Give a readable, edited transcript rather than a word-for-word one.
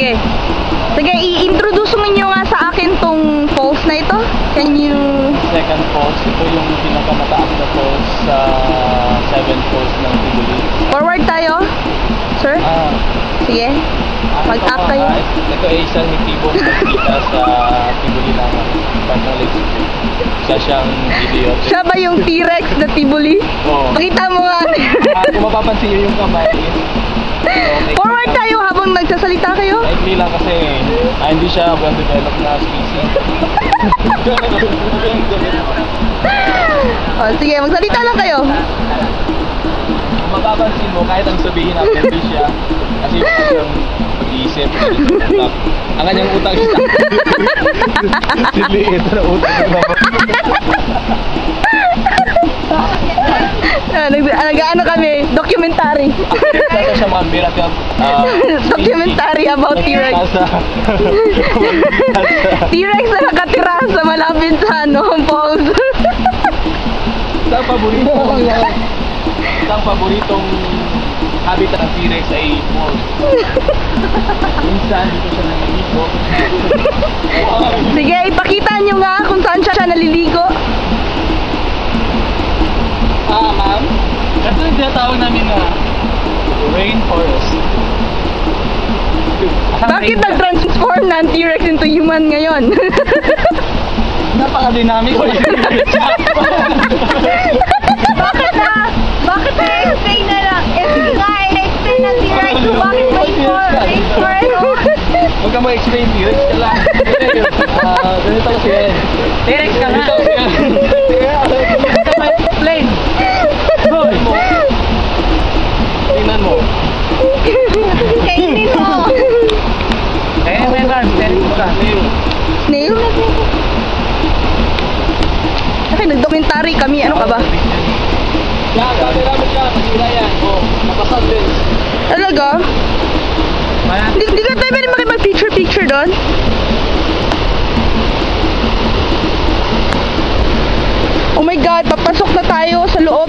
Sige. Sige, i-introduce ninyo nga sa akin tong falls na ito. Can you... Second falls, ito yung pinakamataas na falls sa 7 falls ng Tibuli. Forward tayo, sir. Sige. Mag-up kayo. Ito ay isang hitibong nakikita sa Tibuli ng Pantang Lake City. Siya siyang idiot. Siya ba yung T-Rex na Tibuli? Oo. Pakita mo nga. Kung mapapansin nyo yung kamay, Forward tayo habang nagsasalita kayo. likely lang kasi hindi siya well-developed na species. Oh, sige, magsalita lang kayo. Kung mapapansin mo, kahit ang sabihin natin hindi siya, kasi yung pag-iisip, ang kanyang utang isa. Siliit na utang na Nag-ano kami, documentary. Ito siya mga miracle. Documentary about T-Rex. T-Rex na nakatira sa malapit sa falls. Ang paboritong habitat ng T-Rex ay falls. Minsan dito siya naliligo. Sige, ipakita nyo nga kung saan siya naliligo. Ma'am, ito yung tinatawag namin na rainforest. Bakit nag-transform na ang T-Rex into human ngayon? Napaka-dynamic. Bakit na-explain na lang? Hindi nga, na-explain ng T-Rex kung bakit may rainforest. Huwag ka mag-explain, T-Rex ka lang. Ganito kasi yan. T-Rex ka nga. Huwag ka mag-explain. Tingnan mo. Kainin mo. Snail? Okay, nag-documentary kami. Ano ka ba? Yan, camera mo siya. Masira yan. Napasal din. Talaga? Hindi ka tayo pwede makipag-picture doon? Oh my God, papasok na tayo sa loob